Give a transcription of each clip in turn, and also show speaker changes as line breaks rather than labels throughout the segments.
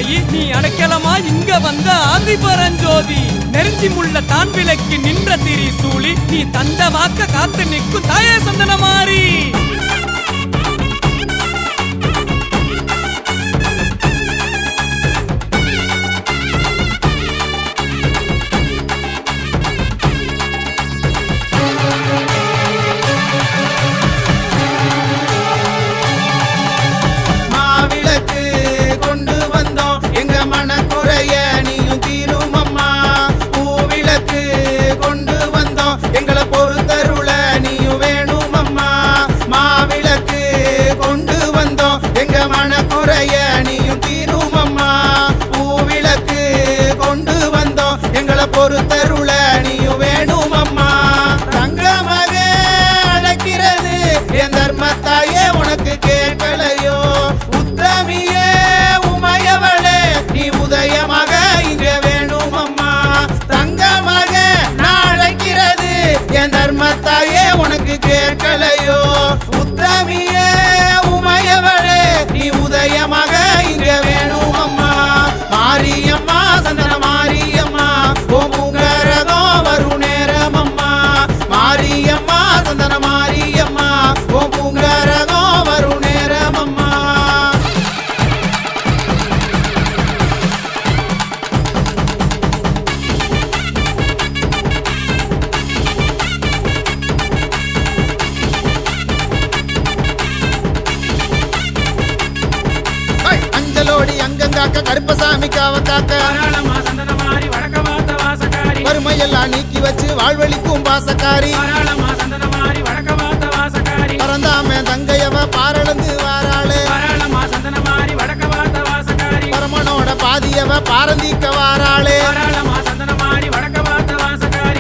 தாயி நீ அடைக்கலமா இங்க வந்த ஆதி பரஞ்சோதி நெருஞ்சி முள்ள தான் விளக்கி நின்ற திரி சூழி நீ தந்த வாக்க காத்து நிற்கும் தாயே சந்தன மாறி
பொறுத்தருள நீயும் வேணும் அம்மா தங்கமாக அழைக்கிறது என் தர்மத்தாயே உனக்கு கேட்கலையோ உத்தமியே உமையவளே நீ உதயமாக இங்க வேணும் அம்மா தங்கமாக நான் அழைக்கிறது என் தர்மத்தாயே உனக்கு கேட்கலையோ உத்தமியே உமையவளே நீ உதயமாக இங்க வேணும் அம்மா மாரியம்மா சந்தன மாரியம்மா ஓமுகரகம் வரும் நேரம் அம்மா மாரியம்மா சந்தன மாரியம்மா ஓமுகரகம் வரும் நேரம் அம்மா அஞ்சலோடி அங்கங்காக்க கருப்பசாமி காவ காக்க வறுமையெல்லாம் நீக்கி வச்சு வாழ்வழிக்கும் பாசக்காரி பரந்தாம தங்கையவ பாரளந்து வாராளே பரமனோட பாதியவ பாரந்திக்க வாராளே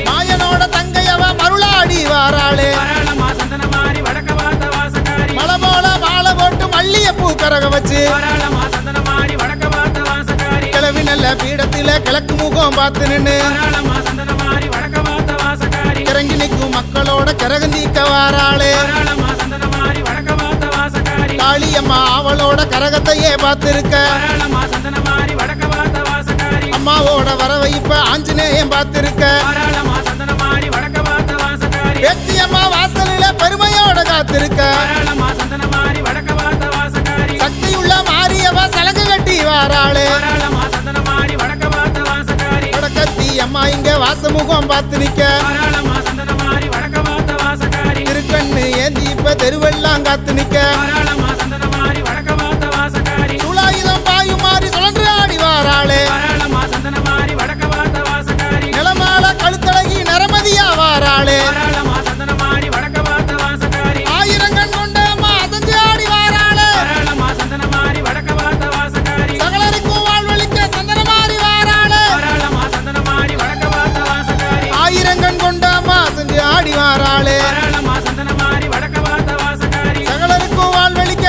மாயனோட தங்கையவ மருளாடி வாராளே மலை போல மாலை போட்டு மல்லிய பூ கரக வச்சு கிளவி நல்ல பீடத்தில கிழக்கு முகம் பார்த்து நின்று கிறங்கி நிற்கும் மக்களோட கரகந்தீக்க வாராளே காளியம்மா அவளோட கரகத்தையே பார்த்திருக்க அம்மாவோட வரவை இப்ப ஆஞ்சநேயம் பார்த்திருக்க வெற்றியம்மா வாசலில பெருமையோட காத்திருக்க சக்தியுள்ள மாரியவ சலங்கு கட்டி வாராளே வடக்கத்தி அம்மா இங்க வாசமுகம் பார்த்து நிக்க திருக்கண்ணு ஏந்தி இப்ப தெருவெல்லாம் காத்து நிக்க சுலாயுதம் பாயும் மாறி சுழன்று ஆடி வாராளே நிலமால கழுத்தழகி நரமதியா வாராளே ஆயிரங்கண் கொண்ட அம்மா அசஞ்சு ஆடி வாராளே சகலருக்கும் வாழ்வழிக்க சந்தன மாறி வாராளே ஆயிரங்கண் கொண்ட அம்மா அசஞ்சு ஆடி வாராளே சகலருக்கும் வாழ்வழிக்க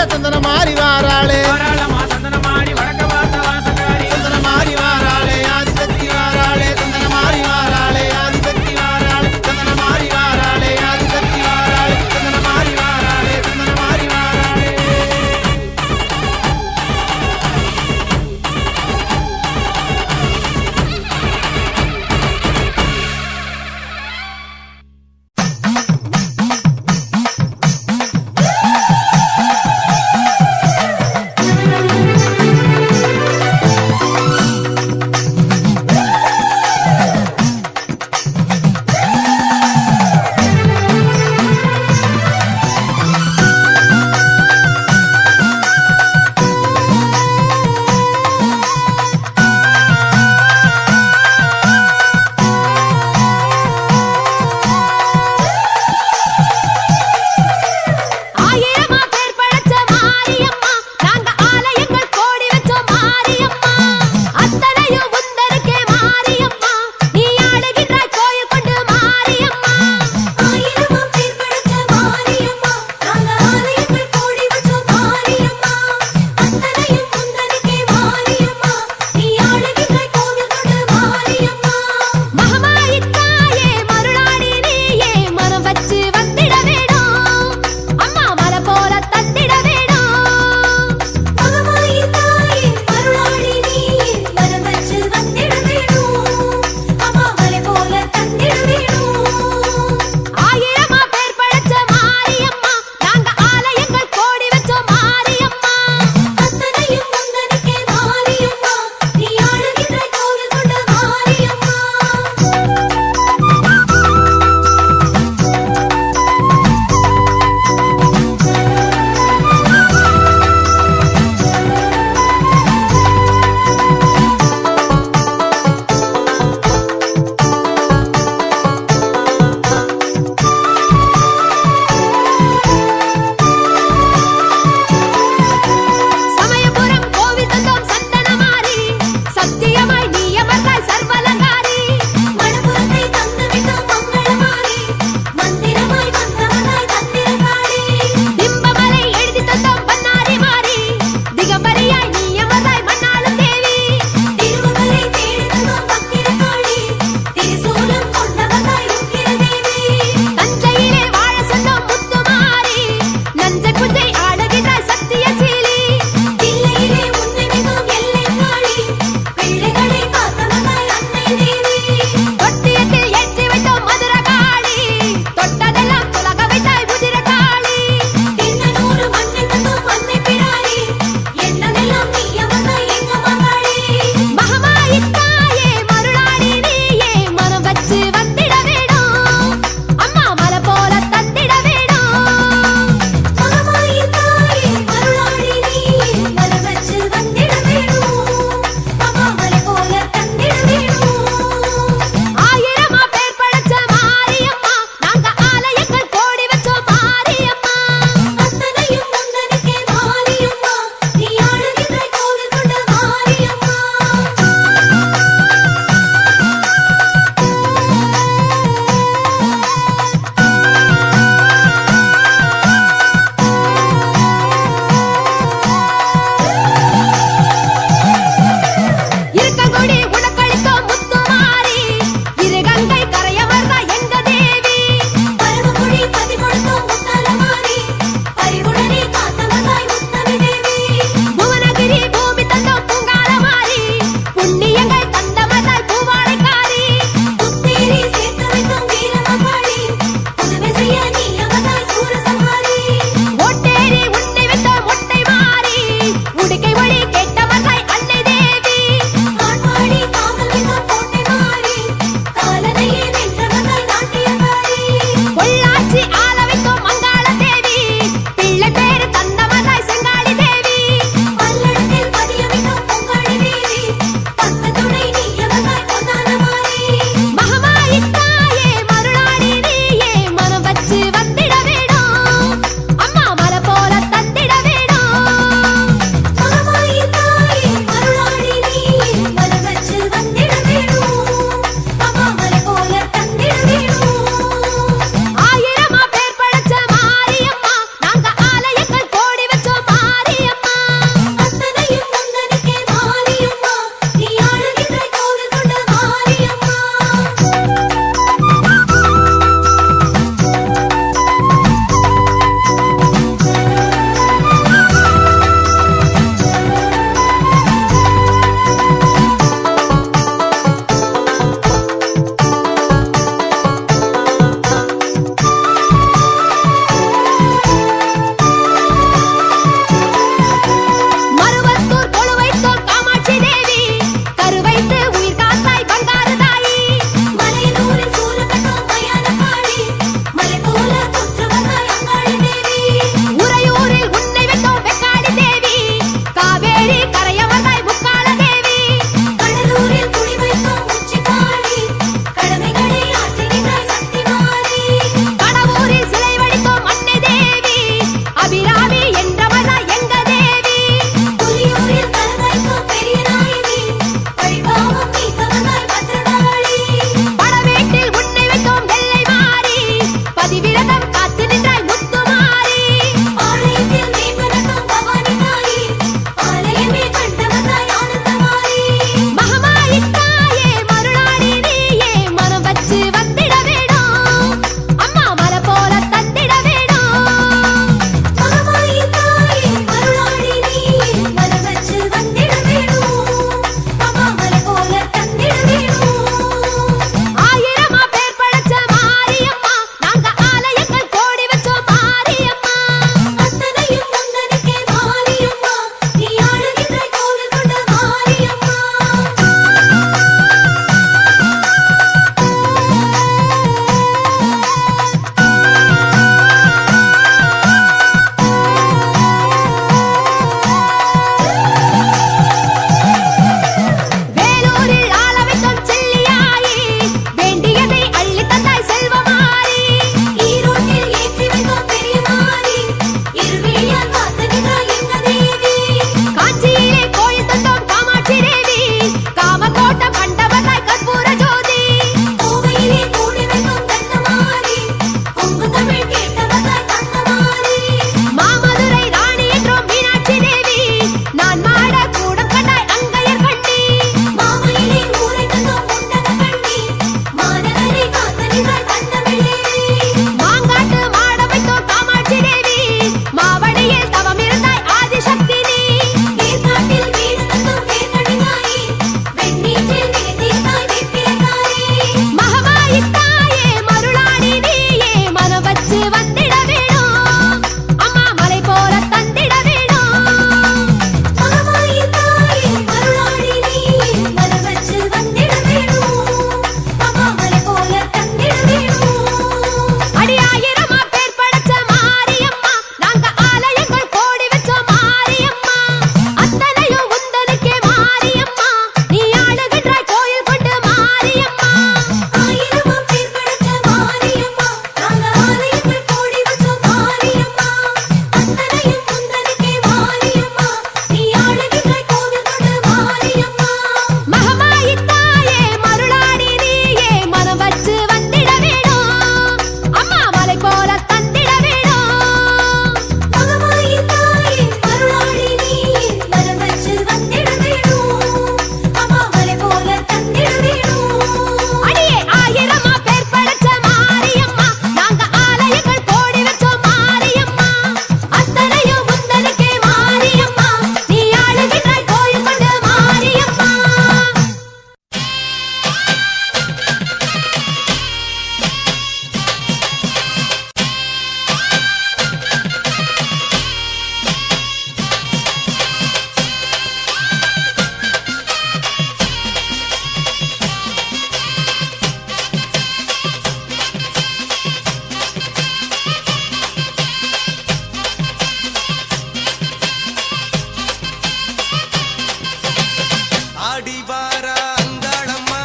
ஆடிவாரா அங்காளம்மா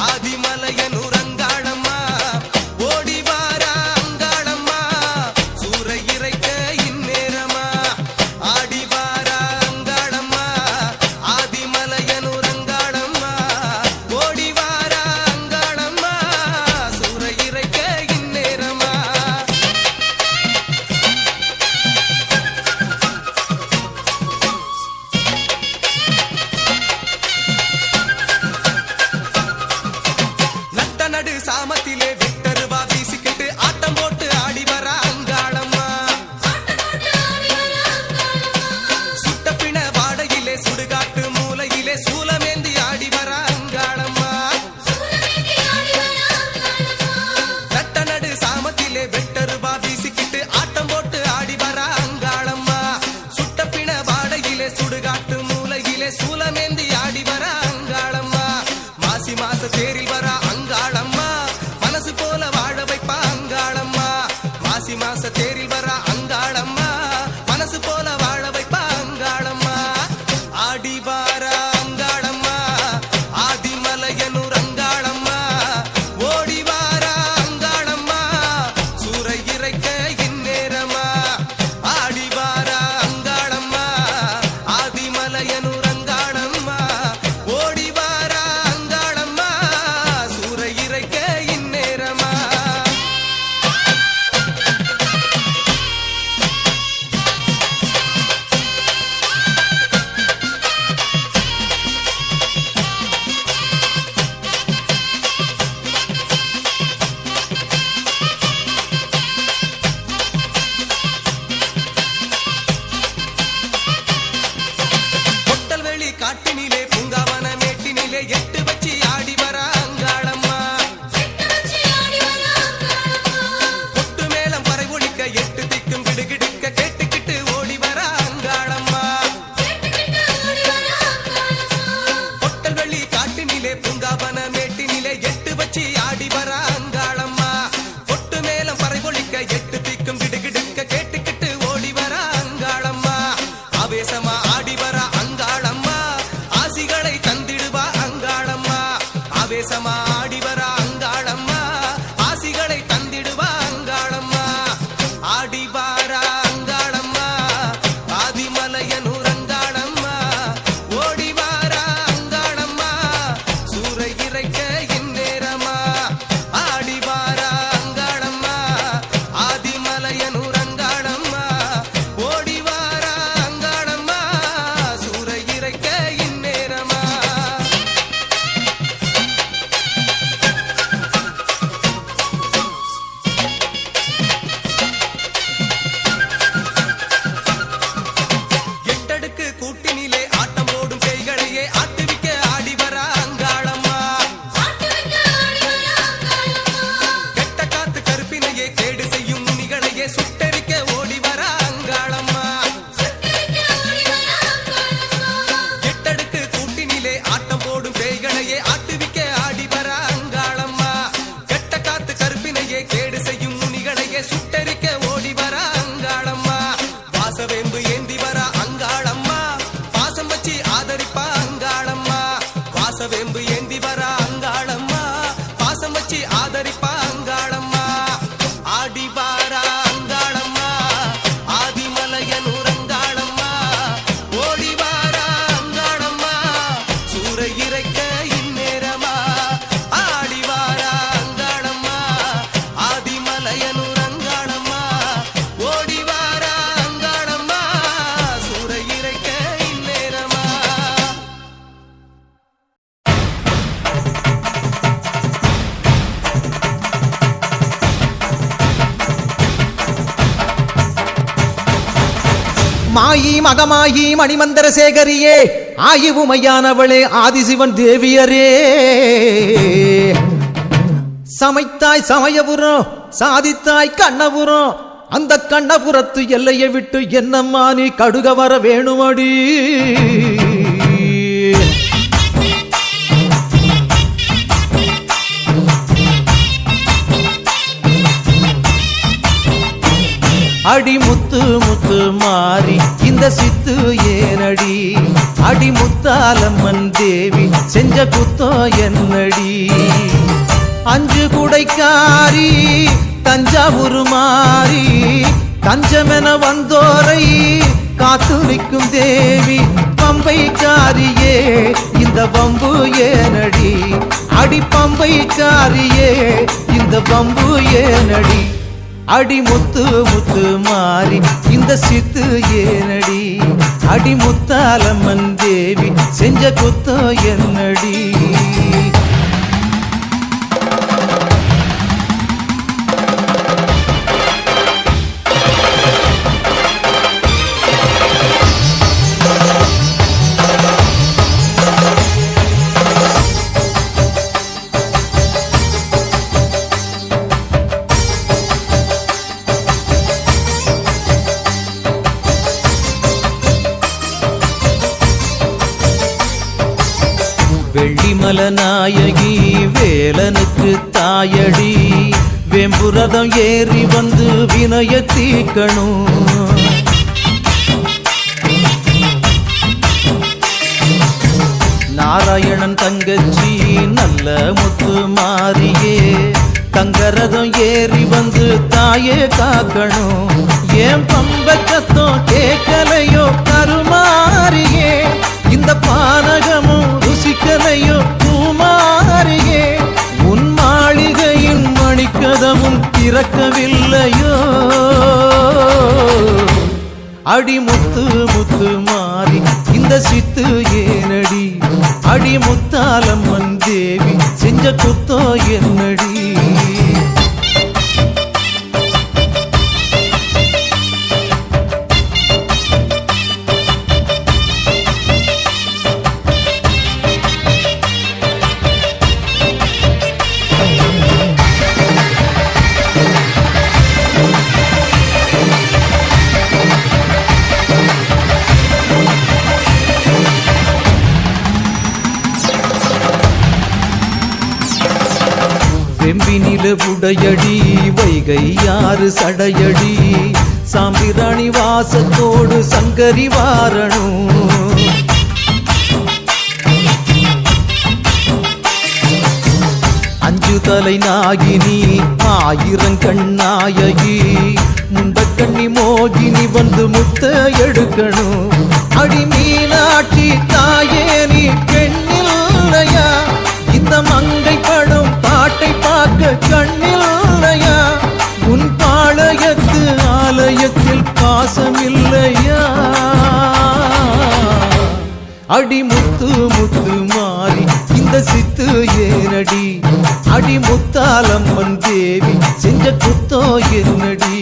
ஆதிமலையனூர் அங்காளம்மா ஓடிவாரா அங்காளம்மா சூறை இறைக்க இந்நேரமா ஆடிவாரா அங்காளம்மா ஆதிமலையனூர் அங்காளம்மா ஓடிவாரா அங்காளம்மா சூறை இறைக்க இந்நேரமா நடு சாமத்திலே விட்டருவா வீசிக்கிட்டு ஆட்டம் போட்டு ஆடி வர அங்காளம்மா சுட்ட பிண வாடையிலே சுடுகாட்டு மூலையிலே சூலமேந்தி ஆடி வர அங்காளம்மா நட்ட நடு சாமத்திலே விட்டருவா வீசிக்கிட்டு ஆட்டம் போட்டு ஆடி வர அங்காளம்மா சுட்ட பிண வாடையிலே சுடுகாட்டு மூலையிலே சூலமேந்தி ஆடி வர அங்காளம்மா மாசி மாச தேரில் வர அங்காளம்மா மனசு போல வாழ வைப்பா அங்காளம்மா மாசி மாச தேரில் வர அங்காளம்மா மனசு போல வாழ வைப்பா அங்காளம்மா ஆடி வார அங்காளம்மா ஆதிமலையனூர் அங்காளம்மா ஓடி வார அங்காளம்மா சூறை இறைக்க இந்நேரமா ஆடி வார அங்காளம்மா ஆதிமலையனூர் அங்காளம்மா ஓடி வார அங்காளம்மா சூறை இறைக்க இந்நேரமா பொட்டல்வெளி காட்டினிலே பூங்காவன மேட்டினிலே எட்டு வச்சு ஆடி வர அங்காளம்மா கொட்டு மேளம் பறை ஒலிக்க எட்டு திக்கும் கிடுகிடுக்க கேட்டுக்கிட்டு ஓடி வர அங்காளம்மா பொட்டல்வெளி காட்டினிலே பூங்காவன மேட்டினிலே எட்டு வச்சு ஆடி வர அங்காளம்மா கொட்டு மேளம் பறை ஒலிக்க எட்டு திக்கும் கிடுகிடுக்க கேட்டுக்கிட்டு ஓடி வர அங்காளம்மா ஆவேசமா ஆடி வர அங்காளம்மா ஆசிகளை தந்திடுவா அங்காளம்மா ஆவேசமா ஆடி வர அங்காளம்மா ஆசிகளை தந்திடுவா அங்காளம்மா ஆடி வார அங்காளம்மா ஆதிமலையனூர் அங்காளம்மா ஓடி வார அங்காளம்மா சூறை இறைக்க இந்நேரமா ஆடி வார அங்காளம்மா ஆதிமலையனூர் அங்காளம்மா ஓடி வார அங்காளம்மா சூறை இறைக்க இந்நேரமா எட்டடுக்கு கூட்டினிலே ஆட்டம் போடும் பேய்களையே ஆட்டுவிக்க ஆடி வர அங்காளம்மா கெட்ட காத்து கருப்பினையே கேடு செய்யும் முனிகளையே சுட்டெரிக்க ஓடி வர அங்காளம்மா எட்டடுக்கு கூட்டினிலே ஆட்டம் போடும் பேய்களையே ஆட்டுவிக்க ஆடி வர அங்காளம்மா கெட்ட காத்து கருப்பினையே கேடு செய்யும் முனிகளையே சுட்டெரிக்க ஓடி வர அங்காளம்மா வாசவேம்பு ஏந்தி வர அங்காளம்மா பாசம் வச்சு ஆதரிப்பா அங்காளம்மா வாசவேம்பு ஏந்தி வர அங்காளம்மா பாசம் வச்சு ஆதரிப்பா அங்காளம்மா ஆடி வார அங்காளம்மா ஆதிமலையனூர் அங்காளம்மா ஓடி வார அங்காளம்மா சூறை இறைக்க இந்நேரமா ஆடி வார அங்காளம்மா ஆதிமலையனூர் அங்காளம்மா ஓடி வார அங்காளம்மா சூறை இறைக்க இந்நேரமா
மாயி மகமாயி மணிமந்தர சேகரியே ஆயுவுமையானவளே ஆதிசிவன் தேவியரே சமைத்தாய் சமயபுரம் சாதித்தாய் கண்ணபுரம் அந்த கண்ணபுரத்து எல்லையை விட்டு என்னம்மா நீ கடுக வர வேணுமடி அடி முத்து முத்து மாறி இந்த சித்து ஏனடி அடி முத்தாலம்மன் தேவி செஞ்ச குத்தோ என்னடி அஞ்சு குடைக்காரி தஞ்சாவூர் மாறி தஞ்சமென வந்தோரை காத்து நிற்கும் தேவி பம்பைக்காரியே இந்த வம்பு ஏனடி அடி பம்பைக்காரியே இந்த வம்பு ஏனடி அடி முத்து முத்து மாறி இந்த சித்து ஏனடி அடி முத்தாலம்மன் தேவி செஞ்ச குத்தோ என்னடி வெள்ளிமல நாயகி வேலனுக்கு தாயடி வெம்புரதம் ஏறி வந்து வினய தீக்கணும் நாராயணன் தங்கச்சி நல்ல முத்து மாறியே தங்கரதம் ஏறி வந்து தாயே காக்கணும் ஏன் பம்பச்சத்தம் கேட்கலையோ கருமாறியே இந்த பானகமும் ருசிக்கலையோ பூமாரியே உன் மாளிகையின் மணிக்கதமும் திறக்கவில்லையோ அடி முத்து முத்து மாறி இந்த சித்து ஏனடி அடி முத்தாலம்மன் தேவி செஞ்ச குத்தோ என்னடி செம்பினில உடையடி வைகை யாறு சடையடி சாம்பிராணி வாசத்தோடு சங்கரி வாரணும் அஞ்சு தலை நாகினி ஆயிரங்கண்ணாயகி முண்டக்கண்ணி மோகினி வந்து முத்த எடுக்கணும் அடி மீனாட்சி தாயே நீ பெண்ணில்லையா இந்த மங்கை படும் பாட்டை பார்க்க கண்ணில்லையா உன் பாளையத்து ஆலயத்தில் பாசமில்லையா அடி முத்து முத்து மாறி இந்த சித்து ஏனடி அடி முத்தாலம்மன் தேவி செஞ்ச குத்தோ என்னடி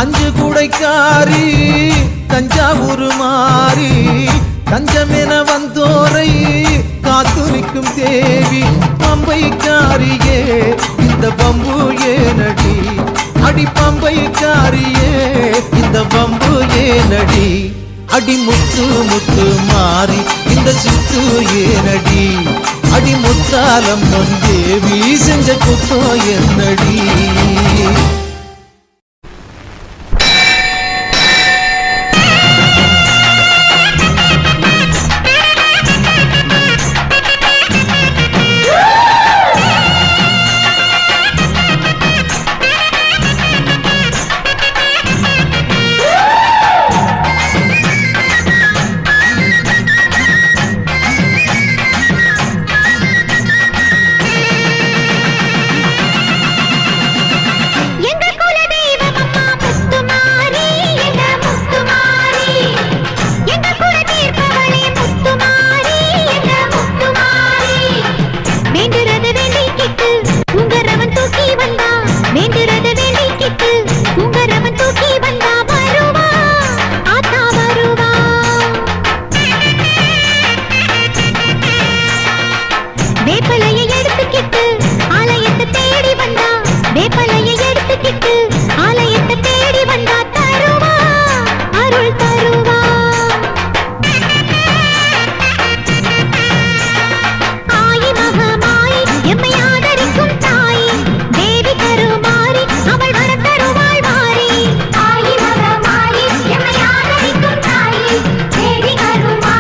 அஞ்சு குடைக்காரி தஞ்சாவூர் மாறி தஞ்சமென வந்தோரை காத்து நிற்கும் தேவி பம்பைக்காரியே இந்த பம்பு ஏனடி அடி பம்பைக்காரியே இந்த பம்பு ஏனடி அடி முத்து முத்து மாறி இந்த சித்து ஏனடி அடி முத்தாலம்மன் தேவி செஞ்ச குத்தோ என்னடி
தேவி கருமா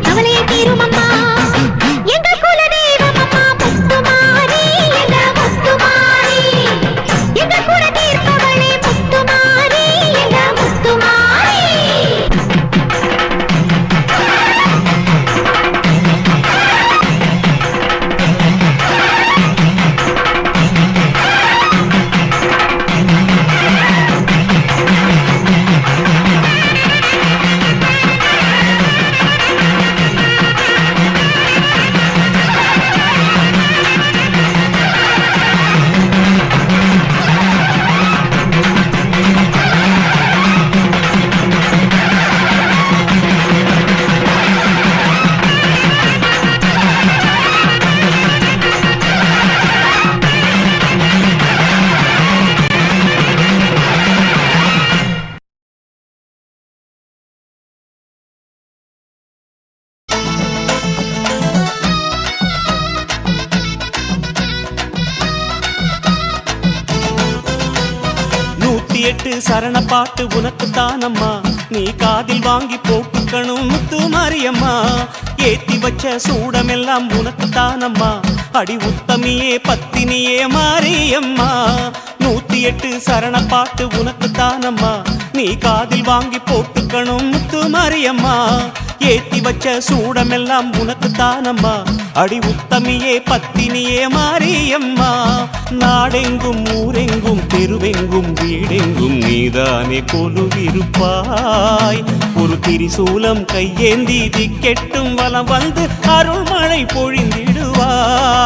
கவலையை தீரும் அம்மா எங்கள் குல தெய்வம் அம்மா முத்துமாரி எங்க முத்துமாரி எங்கள் குல தீர்ப்பவளே முத்துமாரி எங்க முத்துமாரி
சரண பாட்டு உனக்கு தானம்மா நீ காதில் வாங்கி போட்டுக்கணும் முத்து மாரியம்மா ஏத்தி வச்ச சூடமெல்லாம் உனக்கு தானம்மா அடி உத்தமியே பத்தினியே மாரியம்மா 108 சரண பாட்டு உனக்கு தானம்மா நீ காதில் வாங்கி போட்டுக்கணும் முத்து மாரியம்மா ஏத்தி வச்ச சூடமெல்லாம் உனக்கு தானம்மா அடி உத்தமியே பத்தினியே மாரியம்மா நாடெங்கும் ஊரெங்கும் தெருவெங்கும் வீடெங்கும் நீதானே கொலுவிருப்பாய் ஒரு திரிசூலம் கையேந்தி திக்கெட்டும் வலம் வந்து அருள்மழை பொழிந்திடுவாய்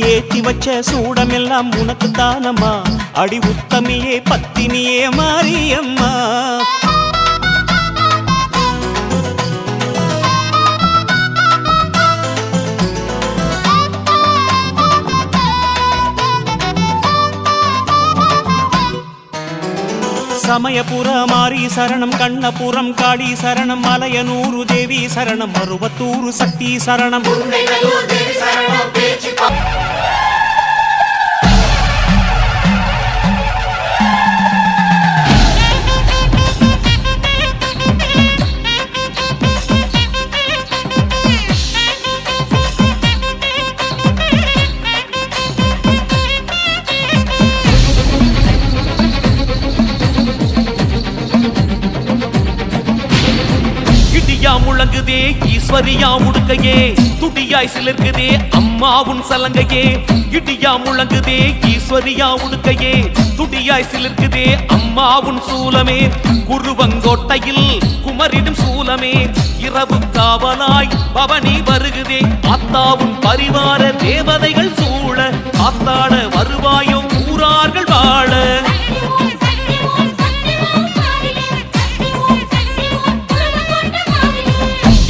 ஏத்தி வச்ச சூடமெல்லாம் உனக்கு தானம்மா அடி உத்தமியே பத்தினியே மாரியம்மா சமயபுர மாரி சரணம் கண்ணபுரம் காளி சரணம் மலையனூரு தேவி சரணம் மருவத்தூரு சக்தி சரணம்
முழங்குதே ஈஸ்வரியா உடுக்கையே துடியாய் சிலிர்க்குதே அம்மாவும் சலங்கையே இடியா முழங்குதே ஈஸ்வரியா உடுக்கையே துடியாய் சிலிர்க்குதே அம்மாவும் சூலமே குருவங்கோட்டையில் குமரிடும் சூலமே இரவு காவலாய் பவனி வருகுதே ஆத்தாவும் பரிவார தேவதைகள் சூழ ஆத்தாட வருவாயோ ஊரார்கள் வாழ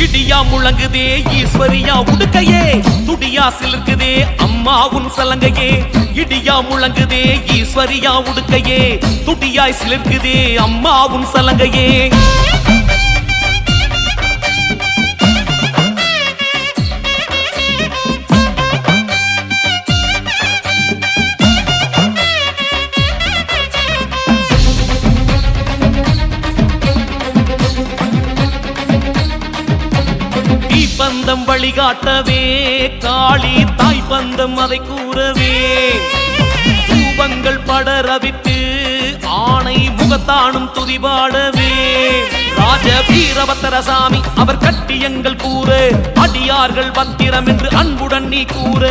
இடியா முழங்குதே ஈஸ்வரியா உடுக்கையே துடியா சிலிர்க்குதே அம்மாவும் சலங்கையே இடியா முழங்குதே ஈஸ்வரியா உடுக்கையே துடியாய் சிலிர்க்குதே அம்மாவும் சலங்கையே பந்தம் வழிகாட்டவே காளி தாய் பந்தம் அதை கூறவே தூபங்கள் படரவிட்டு ஆணை முகத்தானும் துதிபாடவே ராஜ வீரபத்திரசாமி அவர் கட்டி எங்கள் கூற அடியார்கள் பத்திரம் என்று அன்புடன் நீ கூற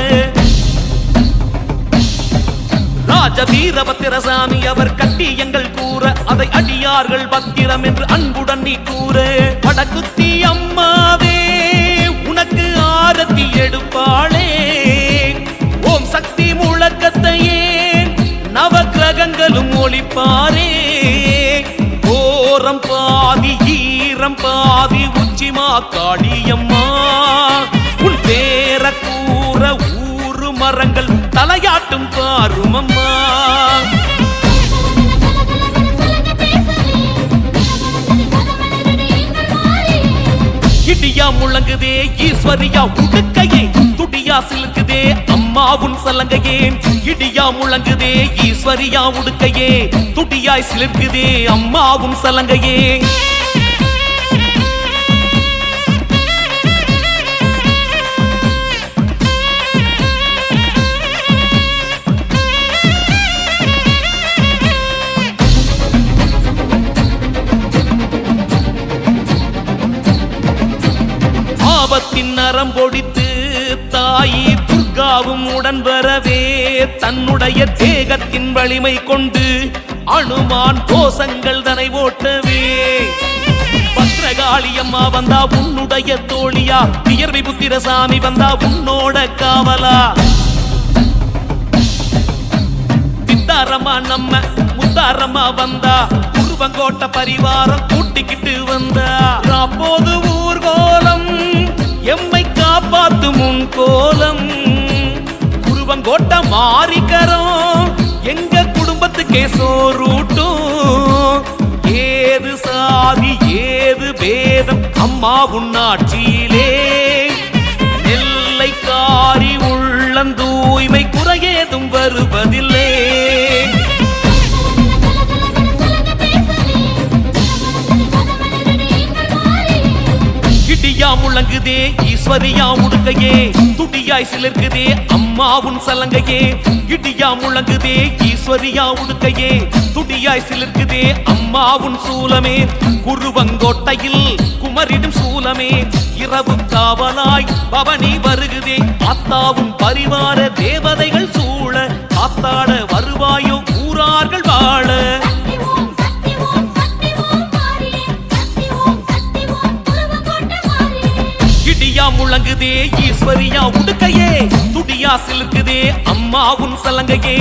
ராஜ வீரபத்திரசாமி அவர் கட்டி எங்கள் கூற அதை அடியார்கள் பத்திரம் என்று அன்புடன் நீ கூற வடக்குத்தி அம்மாவே உனக்கு ஆரத்தி எடுப்பாளே ஓம் சக்தி முழக்கத்தையே நவக்கிரகங்களும் ஒளிப்பாரே ஓரம் பாதி ஈரம் பாதி உச்சிமா காளியம்மா உன் பேர கூற ஊரு மரங்கள் தலையாட்டும் பாருமம்மா இடியா முழங்குதே ஈஸ்வரியா உடுக்கையே
துடியா சிலுக்குதே அம்மாவுன் சலங்கையே இடியா முழங்குதே ஈஸ்வரியா உடுக்கையே துடியாய் சிலிர்க்குதே அம்மாவும் சலங்கையே ஆபத்தின் நரம் பொடித்து தாயி துர்காவும் உடன் வரவே தன்னுடைய தேகத்தின் வலிமை கொண்டு அனுமான் கோஷங்கள் தனை ஓட்டவே பத்ரகாளி அம்மா வந்தா உன்னுடைய தோழியா வியர்வி புத்திரசாமி வந்தா உன்னோட காவலா சித்தாரம்மா நம்ம முத்தாரம்மா வந்தா குருவங்கோட்ட பரிவாரம் கூட்டிக்கிட்டு வந்தா அப்போது ஊர்கோலம் எம்மை காப்பாத்து முன் கோலம் குருவங்கோட்ட மாறிக்கரம் எங்க குடும்பத்துக்கே சோறூட்டும் ஏது சாதி ஏது பேதம் அம்மா உன்னாட்சியிலே நெல்லைக்காரி உள்ளந்தூய்மை குறையேதும் வருவதில்லை இடியா முழங்குதே ஈஸ்வரியா உடுக்கையே துடியாய் சிலிர்க்குதே அம்மாவுன் சலங்கையே இடியா முழங்குதே ஈஸ்வரியா உடுக்கையே துடியாய் சிலிர்க்குதே அம்மாவுன் சூலமே குருவங்கோட்டையில் குமரிடும் சூலமே இரவு காவலாய் பவனி வருகுதே ஆத்தாவும் பரிவார தேவதைகள் சூழ ஆத்தாட வருவாயோ ஊரார்கள் வாழ இடியா முழங்குதே ஈஸ்வரியா உடுக்கையே துடியா சிலுக்குதே அம்மாவுன் சலங்கையே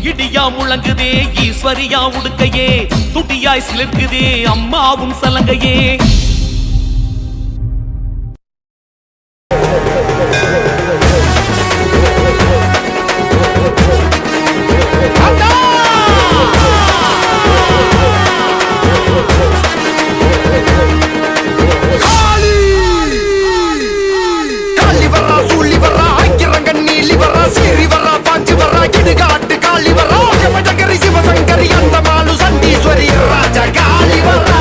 இடியா முழங்குதே ஈஸ்வரியா உடுக்கையே துடியாய் சிலிர்க்குதே அம்மாவுன் சலங்கையே
சிவசங்கரி அந்த மாலு சண்டீஸ்வரி ராஜா காளி வரா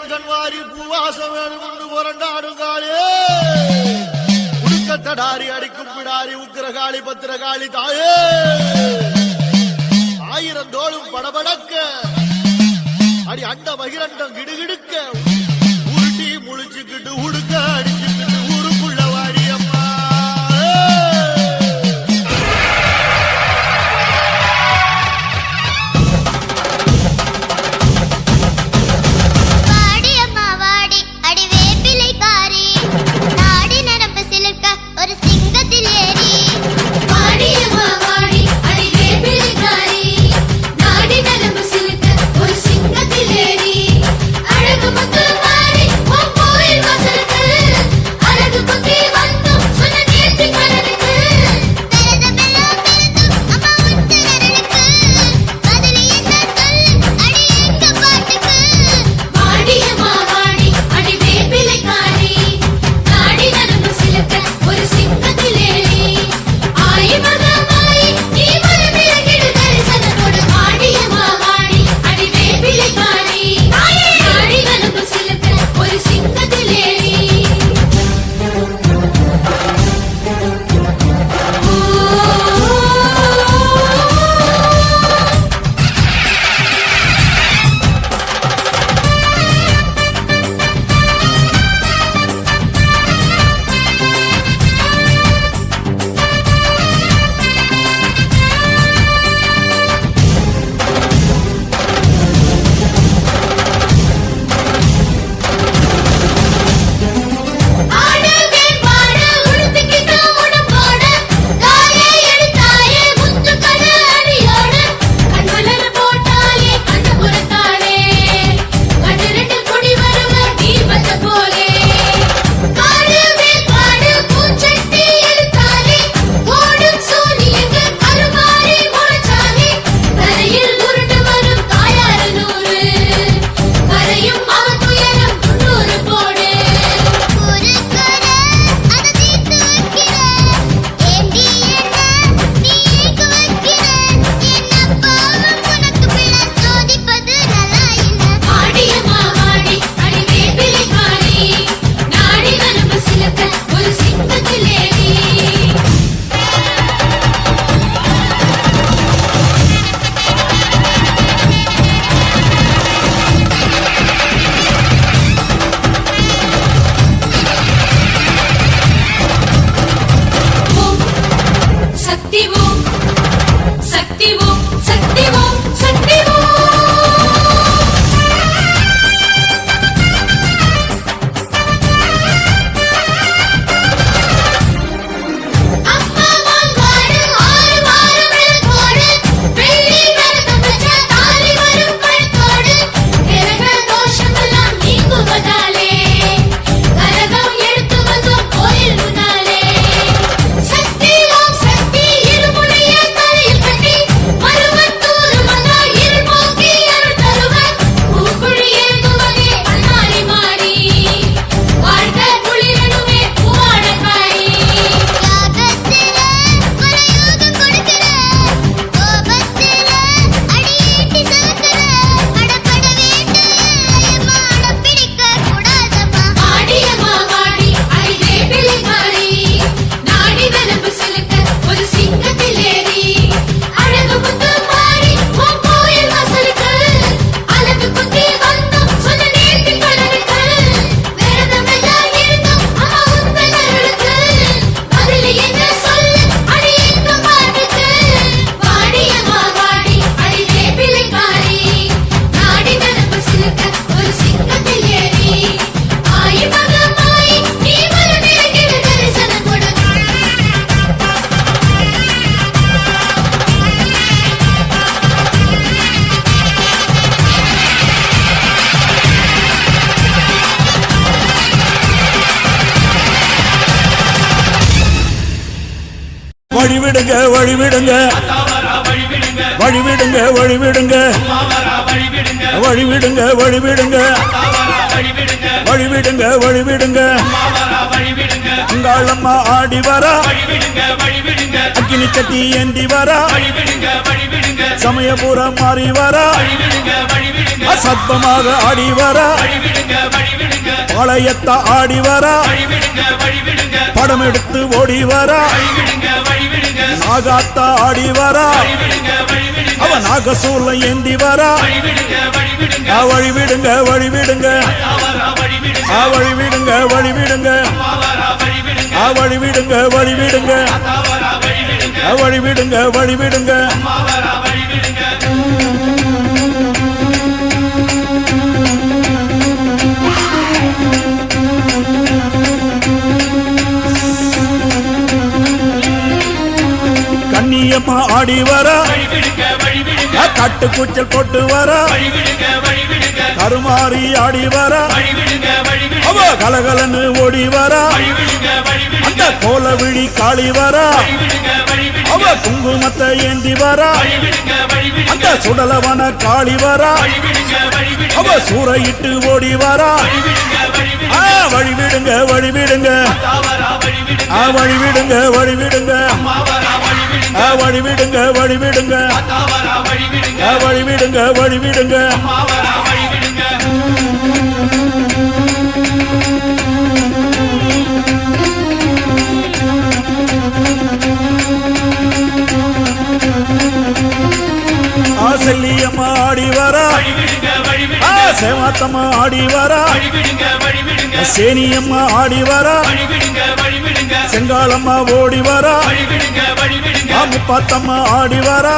மன்னன் கண்வாரி பூவாசம் வேணும் கொண்டு புரண்டாடுங்காளே உடுக்கத்தடாரி அடிக்கும் பிடாரி உக்கிரகாளி பத்திரகாளி தாயே ஆயிரம் தோளும் படபடக்க அடி அண்ட மகிரண்டம் கிடுகிடுக்க உருட்டி முழிச்சுக்கிட்டு உடுக்க அடிச்சுக்கிட்டு ஊருக்குள்ள வாடியம்மா
வழிவிடுங்க வழிவிடுங்க வழிவிடுங்க வழிவிடுங்க வழிவிடுங்க வழிவிடுங்க வழிவிடுங்க வழிவிடுங்க அங்காளம்மா ஆடி வரா அக்கினி சட்டி ஏந்தி வரா சமயபுரம் மாறி வரா பத்மமாக ஆடி வர பாளையத்த ஆடி வர படம் எடுத்து ஓடி வர நாகாத்தா ஆடி வர அவ நாகசூல ஏந்தி வர வழி விடுங்க வழி விடுங்க வழி விடுங்க வழி விடுங்க வழி விடுங்க வழி விடுங்க வழி விடுங்க வழி விடுங்க கண்ணியம்மா ஆடி வர கட்டு கூச்சல் போட்டு வர கருமாறி ஆடி வர அவ கலகலன்னு ஓடி வர அந்த கோல விழி காளி வர அவ குங்குமத்தை ஏந்தி வர அந்த சுடலவன காளி வர அவ சூறையிட்டு ஓடி வர வழி விடுங்க வழி விடுங்க வழி விடுங்க வழி விடுங்க வழி விடுங்க வழி விடுங்க வழி விடுங்க வழி விடுங்க செல்லியம்மா ஆடி வர சேமாத்தம்மா ஆடி வர சேனியம்மா ஆடி வர செங்காலம்மா ஓடி வர முப்பாத்தம்மா ஆடி வர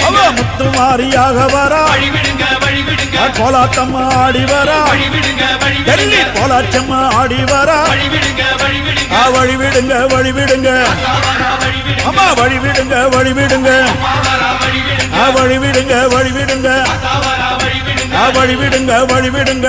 அவ முத்துமாரியாக வர கோலாத்தம்மா ஆடி வர டெல்லி கோலாச்சம்மா ஆடி வர வழி விடுங்க வழி விடுங்க அம்மா வழி விடுங்க வழி விடுங்க வழி விடுங்க வழி விடுங்க வழி விடுங்க வழி விடுங்க